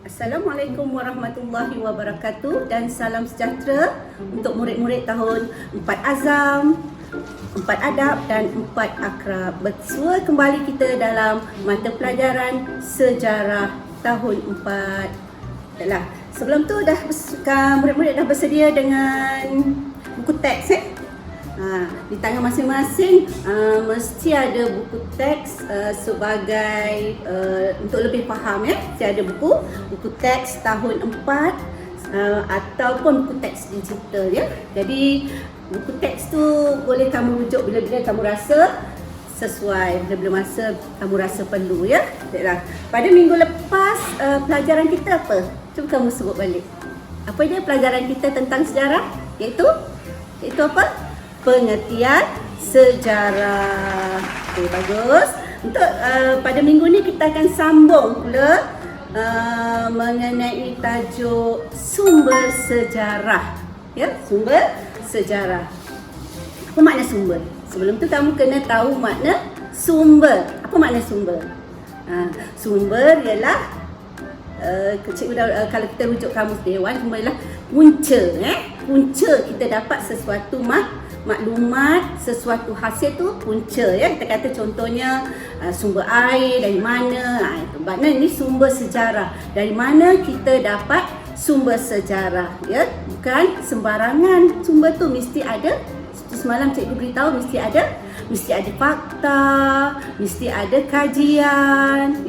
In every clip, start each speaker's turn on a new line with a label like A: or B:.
A: Assalamualaikum warahmatullahi wabarakatuh dan salam sejahtera untuk murid-murid tahun 4 Azam, 4 Adab dan 4 Akrab. Bersua kembali kita dalam mata pelajaran sejarah tahun 4. Yalah, sebelum tu murid-murid dah bersedia dengan buku teks di tangan masing-masing mesti ada buku teks sebagai untuk lebih faham mesti ada buku teks tahun 4 ataupun buku teks digital Jadi buku teks tu boleh kamu rujuk bila-bila kamu rasa sesuai, bila-bila masa kamu rasa perlu Baiklah. Pada minggu lepas pelajaran kita apa? Cuba kamu sebut balik. Apa dia pelajaran kita tentang sejarah? Iaitu apa? Pengertian sejarah. Okey, bagus. Untuk pada minggu ni kita akan sambung pula mengenai tajuk sumber sejarah. Sumber sejarah. Apa makna sumber? Sebelum tu kamu kena tahu makna sumber. Apa makna sumber? Sumber ialah kalau kita rujuk kamus Dewan, sumber ialah punca. Punca kita dapat sesuatu maklumat, sesuatu hasil tu punca Kita kata contohnya sumber air dari mana, itu makna ini sumber sejarah. Dari mana kita dapat sumber sejarah bukan sembarangan. Sumber tu mesti ada. Semalam cikgu beritahu mesti ada fakta, mesti ada kajian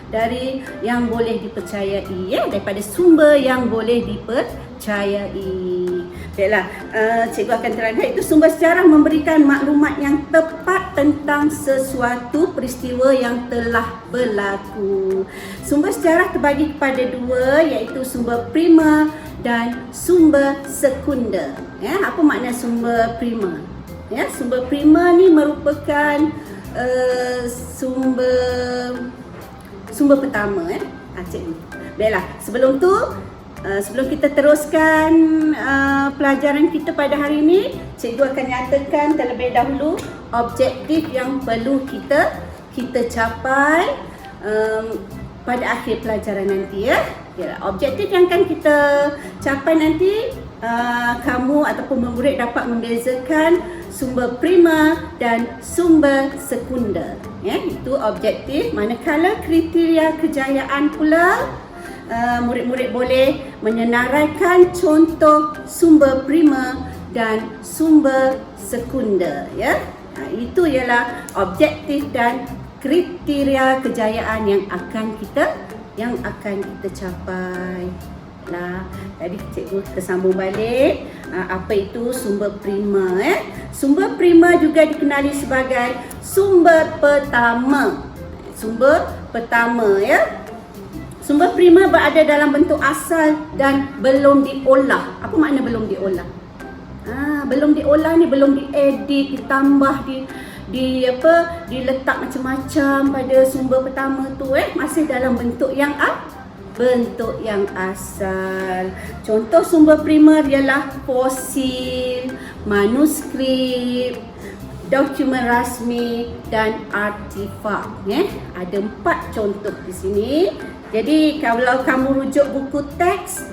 A: dari yang boleh dipercayai daripada sumber yang boleh dipercayai. Baiklah, cikgu akan terangkan itu sumber sejarah memberikan maklumat yang tepat tentang sesuatu peristiwa yang telah berlaku. Sumber sejarah terbagi kepada dua, iaitu sumber primer dan sumber sekunder. Apa makna sumber primer? Sumber primer ni merupakan sumber pertama cikgu. Baiklah, sebelum kita teruskan pelajaran kita pada hari ini, cikgu akan nyatakan terlebih dahulu objektif yang perlu kita capai pada akhir pelajaran nanti Objektif yang akan kita capai nanti, kamu ataupun murid dapat membezakan sumber primer dan sumber sekunder. Itu objektif. Manakala kriteria kejayaan pula, murid-murid boleh menyenaraikan contoh sumber primer dan sumber sekunder. Itu ialah objektif dan kriteria kejayaan yang akan kita capai. Tadi cikgu kita sambung balik apa itu sumber primer. Sumber primer juga dikenali sebagai sumber pertama. Sumber primer berada dalam bentuk asal dan belum diolah. Apa makna belum diolah? Belum diolah ni belum diedit, ditambah, diletak macam-macam pada sumber pertama tu masih dalam bentuk yang asal. Contoh sumber primer ialah fosil, manuskrip, dokumen rasmi dan artifak. Ada 4 contoh di sini. Jadi kalau kamu rujuk buku teks,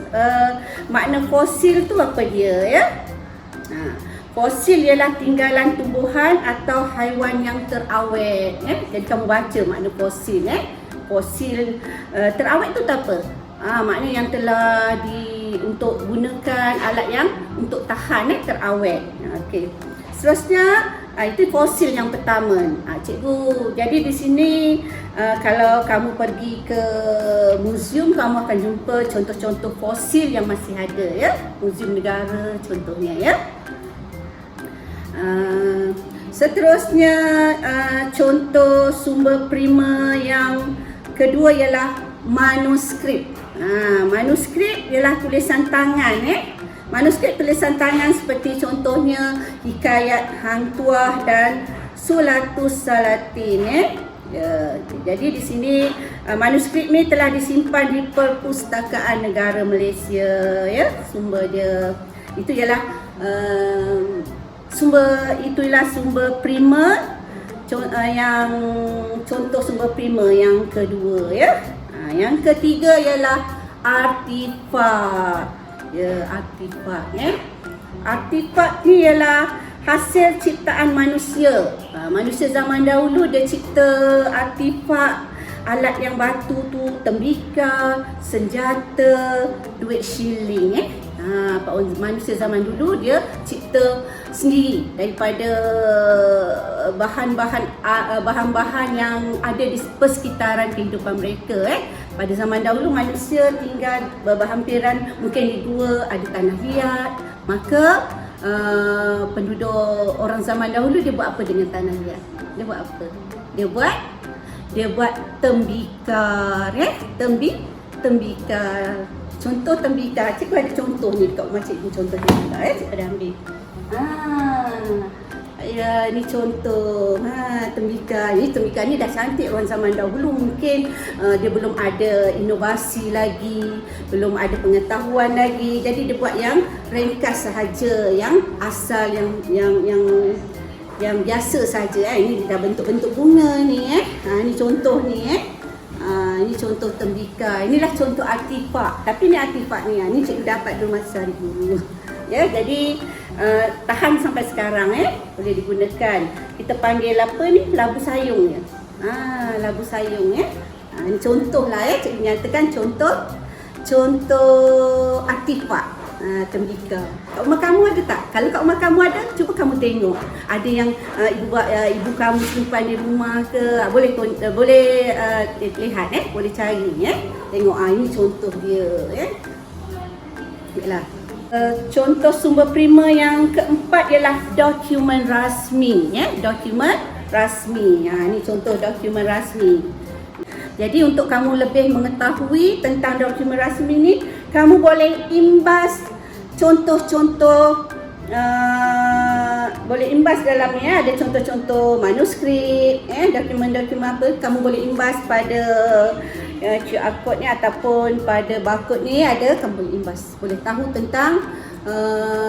A: makna fosil tu apa dia Fosil ialah tinggalan tumbuhan atau haiwan yang terawet. Jadi kamu baca makna fosil. Fosil terawet tu apa? Makna yang telah untuk gunakan alat yang untuk tahan terawet. Okey. Seterusnya itu fosil yang pertama. Cikgu, jadi di sini kalau kamu pergi ke muzium, kamu akan jumpa contoh-contoh fosil yang masih ada Muzium Negara contohnya Seterusnya contoh sumber primer yang kedua ialah manuskrip. Manuskrip ialah tulisan tangan Manuskrip tulisan tangan seperti contohnya Hikayat Hang Tuah dan Sulatus Salatin Jadi di sini manuskrip ni telah disimpan di Perpustakaan Negara Malaysia Sumber dia itu ialah itulah sumber primer yang contoh sumber primer yang kedua Yang ketiga ialah artifak. Ya, artifak ya. Artifak ni ialah hasil ciptaan manusia. Manusia zaman dahulu dia cipta artifak, alat yang batu tu, tembikar, senjata, duit shilling manusia zaman dulu dia cipta sendiri daripada bahan-bahan yang ada di persekitaran kehidupan mereka. Pada zaman dahulu manusia tinggal berhampiran, mungkin di gua, ada tanah liat. Maka penduduk orang zaman dahulu dia buat apa dengan tanah liat? Dia buat apa? Dia buat tembikar, tembikar. Contoh tembikar, cikgu ada contoh ni dekat rumah cikgu, contoh tembikar cikgu ada ambil. Ya, ni contoh. Tembikar. Tembikar ni dah cantik orang zaman dahulu. Mungkin dia belum ada inovasi lagi, belum ada pengetahuan lagi. Jadi dia buat yang ringkas sahaja, yang asal, yang biasa saja. Ini dah bentuk-bentuk bunga ni. Ni contoh ni. Ini contoh tembikar. Inilah contoh artifak. Tapi ni artifak ni cikgu dapat dulu masa hari guru. Ya, jadi tahan sampai sekarang boleh digunakan. Kita panggil apa ni? Labu sayung ya. Labu sayung ya. Ini contoh lah cikgu nyatakan contoh artifak. Tembikar. Kat rumah kamu ada tak? Kalau kat rumah kamu ada, cuba kamu tengok. Ada yang ibu kamu simpan di rumah ke? Boleh lihat boleh cari Tengok ini contoh dia Baiklah. Contoh sumber primer yang keempat ialah dokumen rasmi Dokumen rasmi. Ini contoh dokumen rasmi. Jadi untuk kamu lebih mengetahui tentang dokumen rasmi ni, kamu boleh imbas contoh-contoh, boleh imbas dalam ni ada contoh-contoh manuskrip, dokumen-dokumen apa, kamu boleh imbas pada QR code ni ataupun pada barcode ni ada, kamu boleh imbas, boleh tahu tentang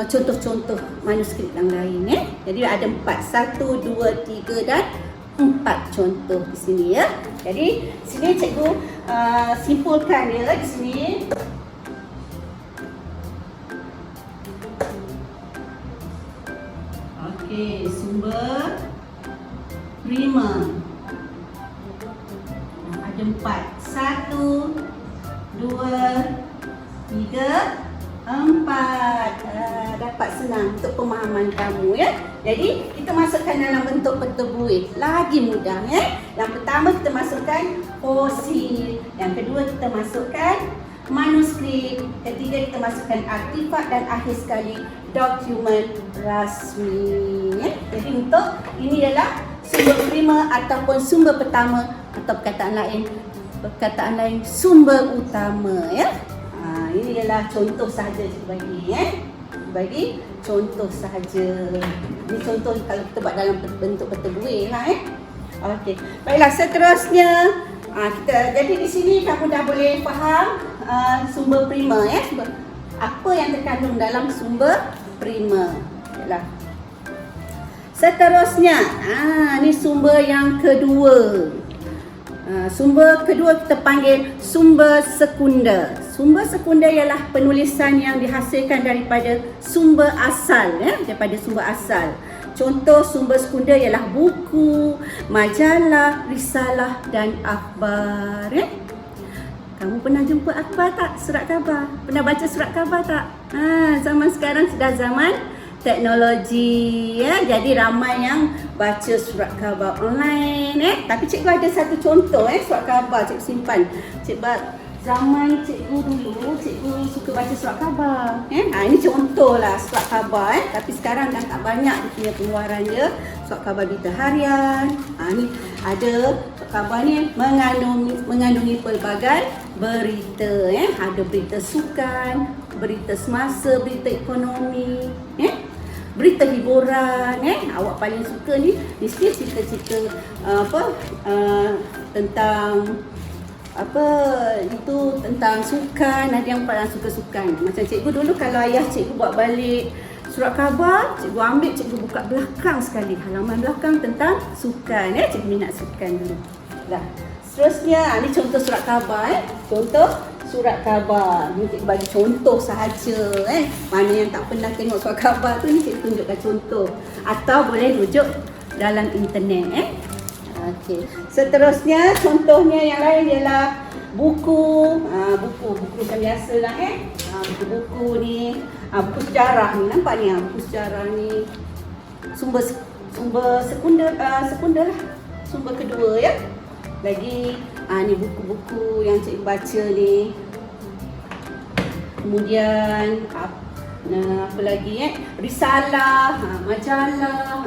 A: contoh-contoh manuskrip yang lain Jadi ada 4, 1, 2, 3 dan 4 contoh di sini ya. Jadi sini cikgu simpulkan dia di sini. Okey, sumber primer. Ada 4. 1, 2, 3, 4. Dapat senang untuk pemahaman kamu ya. Jadi kita masukkan dalam bentuk peta buih. Lagi mudah Yang pertama kita masukkan fosil, yang kedua kita masukkan manuskrip, ketiga kita masukkan artifak, dan akhir sekali dokumen rasmi Jadi untuk ini ialah sumber primer ataupun sumber pertama, atau perkataan lain sumber utama Ini ialah contoh sahaja cikgu bagi contoh sahaja. Ini contoh kalau kita buat dalam bentuk peta buih lah Okey. Baiklah, seterusnya jadi di sini kamu dah boleh faham sumber primer apa yang terkandung dalam sumber primer. Baiklah. Seterusnya, ni sumber yang kedua. Sumber kedua kita panggil sumber sekunder. Sumber sekunder ialah penulisan yang dihasilkan daripada sumber asal daripada sumber asal. Contoh sumber sekunder ialah buku, majalah, risalah dan akhbar Kamu pernah jumpa akhbar tak? Surat khabar. Pernah baca surat khabar tak? Zaman sekarang sudah zaman teknologi jadi ramai yang baca surat khabar online tapi cikgu ada satu contoh surat khabar cikgu simpan. Zaman cikgu dulu, cikgu suka baca surat khabar ini contohlah surat khabar tapi sekarang dah tak banyak dia punya pengeluaran dia. Surat khabar berita harian ni ada surat khabar ni mengandungi pelbagai berita ada berita sukan, berita semasa, berita ekonomi berita hiburan awak paling suka ni mesti cerita-cerita tentang tentang sukan. Ada yang paling suka sukan. Macam cikgu dulu kalau ayah cikgu buat balik surat khabar, cikgu ambil, cikgu buka belakang sekali, halaman belakang tentang sukan cikgu minat sukan dulu. Seterusnya, ni contoh surat khabar. Contoh surat khabar. Ni cikgu bagi contoh sahaja. Mana yang tak pernah tengok surat khabar tu, ni cikgu tunjukkan contoh. Atau boleh rujuk dalam internet. Okey. Seterusnya, contohnya yang lain ialah buku. Buku macam biasalah. Buku-buku ni. Buku sejarah ni. Nampak ni? Buku sejarah ni. Sumber sekunder lah. Sumber kedua ya. Lagi ni buku-buku yang cikgu baca ni. Kemudian apa lagi risalah, majalah.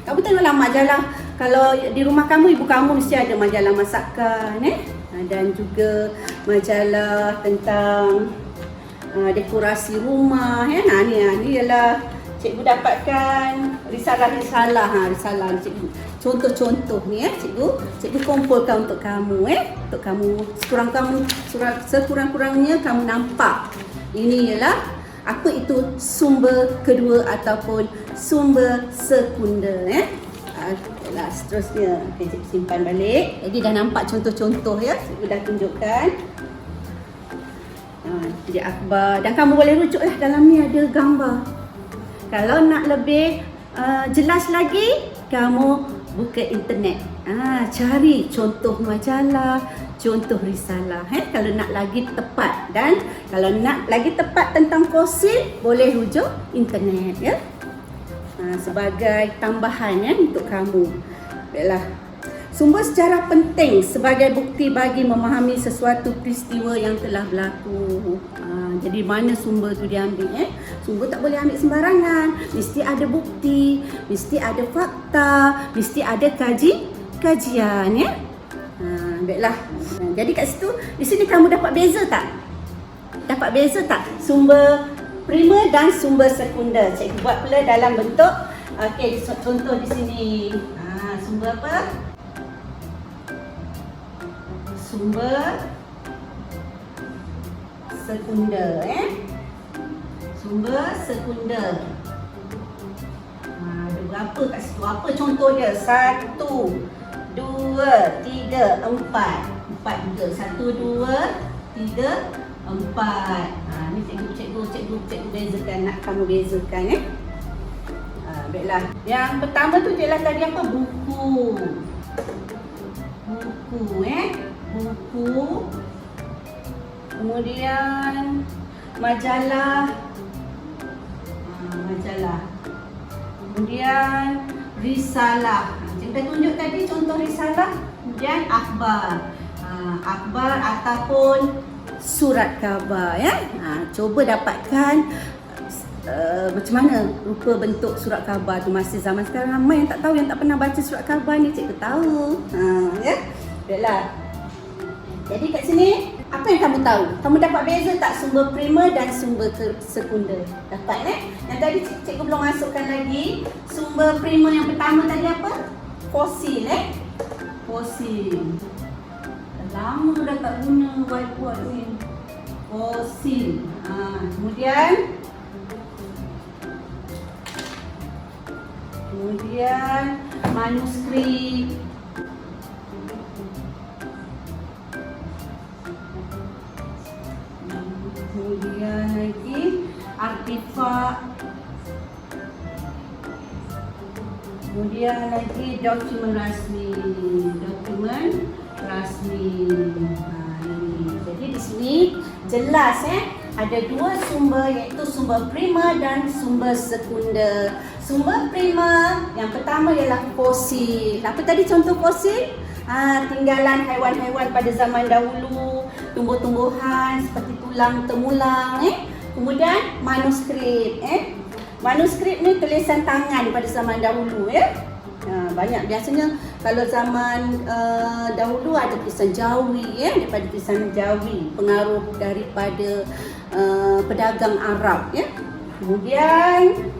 A: Kamu tengoklah majalah. Kalau di rumah kamu, ibu kamu mesti ada majalah masakan dan juga majalah tentang dekorasi rumah ni ialah cikgu dapatkan risalah-risalah. Risalah cikgu. Contoh-contoh ni cikgu kumpulkan untuk kamu untuk kamu sekurang-kurangnya kamu nampak. Ini ialah apa itu sumber kedua ataupun sumber sekunder seterusnya. Cikgu simpan balik. Jadi dah nampak contoh-contoh cikgu dah tunjukkan. Jadi akhbar dan kamu boleh rujuklah, dalam ni ada gambar. Kalau nak lebih jelas lagi, kamu buka internet. Cari contoh majalah, contoh risalah. Kalau nak lagi tepat, dan kalau nak lagi tepat tentang fosil, boleh rujuk internet sebagai tambahan untuk kamu. Baiklah. Sumber sejarah penting sebagai bukti bagi memahami sesuatu peristiwa yang telah berlaku. Jadi mana sumber tu diambil? Sumber tak boleh ambil sembarangan. Mesti ada bukti, mesti ada fakta, mesti ada kajian baiklah. Jadi kat situ, di sini kamu dapat beza tak? Dapat beza tak? Sumber primer dan sumber sekunder. Cikgu buat pula dalam bentuk contoh di sini. Sumber apa? Sumber sekunder Sumber sekunder. Ada berapa kat situ? Apa contoh dia? 1, 2, 3, 4. 4 juga. 1, 2, 3, 4. Ni cikgu bezakan, nak kamu bezakan baiklah. Yang pertama tu ialah tadi apa? Buku. Buku. Kemudian majalah. Kemudian risalah. Cikgu dah tunjuk tadi contoh risalah. Kemudian akhbar. Akhbar ataupun surat khabar Cuba dapatkan macam mana rupa bentuk surat khabar tu. Masa zaman sekarang ramai yang tak tahu, yang tak pernah baca surat khabar ni, cikgu tahu. Baiklah. Jadi kat sini, apa yang kamu tahu? Kamu dapat beza tak sumber primer dan sumber sekunder? Dapat Yang tadi cikgu belum masukkan lagi. Sumber primer yang pertama tadi apa? Fosil Fosil. Lama dah tak guna whiteboard ni. Fosil. Kemudian manuskrip. Kemudian lagi artefak. Kemudian lagi dokumen rasmi. Jadi di sini jelas ada dua sumber, iaitu sumber primer dan sumber sekunder. Sumber primer yang pertama ialah fosil. Apa tadi contoh fosil? Tinggalan haiwan-haiwan pada zaman dahulu, tumbuh-tumbuhan seperti tulang temulang. Kemudian manuskrip. Manuskrip ni tulisan tangan pada zaman dahulu banyak. Biasanya kalau zaman dahulu ada tulisan Jawi daripada tulisan Jawi, pengaruh daripada pedagang Arab Kemudian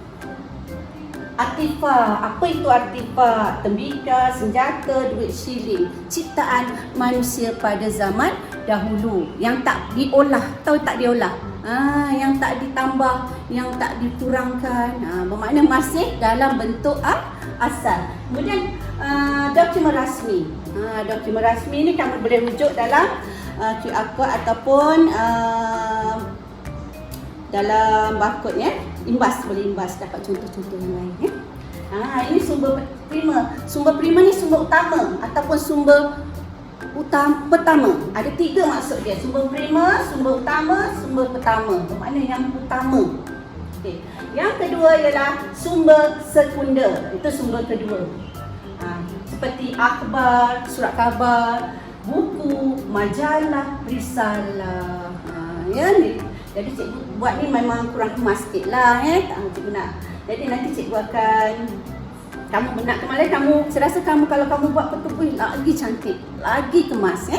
A: artefak. Apa itu artefak? Tembikar, senjata, duit shilling, ciptaan manusia pada zaman dahulu yang tak diolah. Tahu tak diolah? Yang tak ditambah, yang tak dikurangkan. Bermakna masih dalam bentuk asal. Kemudian dokumen rasmi. Dokumen rasmi ni kamu boleh rujuk dalam QR code ataupun dalam barcode ya. Imbas, boleh imbas dapat contoh-contoh yang lain ya. Ini sumber prima. Sumber prima ni sumber utama ataupun sumber pertama. Ada 3 maksud dia. Sumber prima, sumber utama, sumber pertama. Bermakna yang utama. Okey. Yang kedua ialah sumber sekunder. Itu sumber kedua. Seperti akhbar, surat khabar, buku, majalah, risalah. Ya ni. Jadi cikgu buat ni memang kurang kemas sikit lah cikgu nak. Jadi nanti cikgu akan kamu nak kemarin kamu saya rasa kalau kamu buat betul lagi cantik, lagi kemas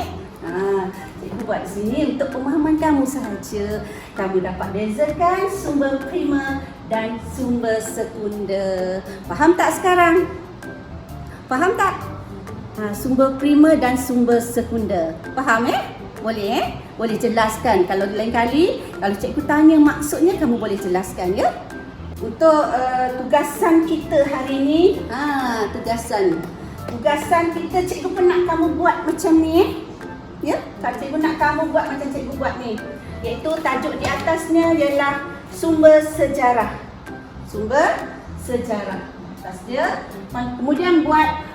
A: cikgu buat sini untuk pemahaman kamu sahaja. Kamu dapat bezakan sumber prima dan sumber sekunder. Faham tak sekarang? Faham tak? Sumber prima dan sumber sekunder. Faham Boleh Boleh jelaskan. Kalau lain kali kalau cikgu tanya maksudnya kamu boleh jelaskan ya. Untuk tugasan kita hari ni, tugasan kita cikgu pernah kamu buat macam ni ya. Kalau cikgu nak kamu buat macam cikgu buat ni, iaitu tajuk di atasnya ialah sumber sejarah. Sumber sejarah atas dia. Kemudian buat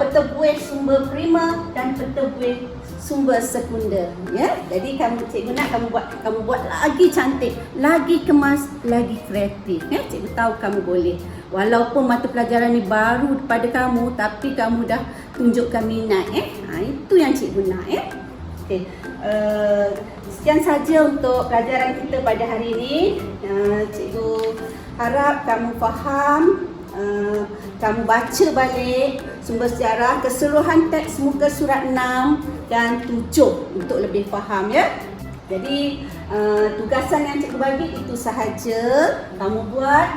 A: peta buih sumber prima dan peta buih sumber sekunder ya. Jadi cikgu nak kamu buat lagi cantik, lagi kemas, lagi kreatif ya. Cikgu tahu kamu boleh. Walaupun mata pelajaran ni baru pada kamu, tapi kamu dah tunjukkan minat itu yang cikgu nak Okey. Sekian saja untuk pelajaran kita pada hari ini. Cikgu harap kamu faham. Kamu baca balik sumber sejarah, keseluruhan teks muka surat 6 dan 7 untuk lebih faham ya. Jadi tugasan yang cikgu bagi itu sahaja. Kamu buat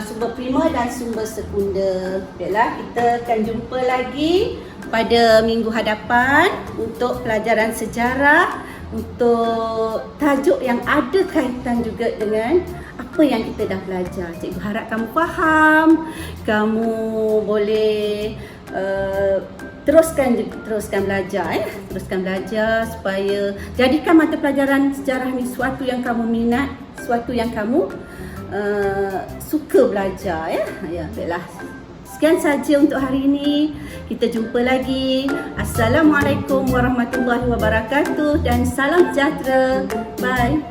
A: sumber prima dan sumber sekunder. Baiklah, kita akan jumpa lagi pada minggu hadapan untuk pelajaran sejarah, untuk tajuk yang ada kaitan juga dengan apa yang kita dah belajar. Cikgu harap kamu faham, kamu boleh teruskan belajar teruskan belajar supaya jadikan mata pelajaran sejarah ni suatu yang kamu minat, suatu yang kamu suka belajar ya. Baiklah. Sekian saja untuk hari ini. Kita jumpa lagi. Assalamualaikum warahmatullahi wabarakatuh dan salam sejahtera. Bye.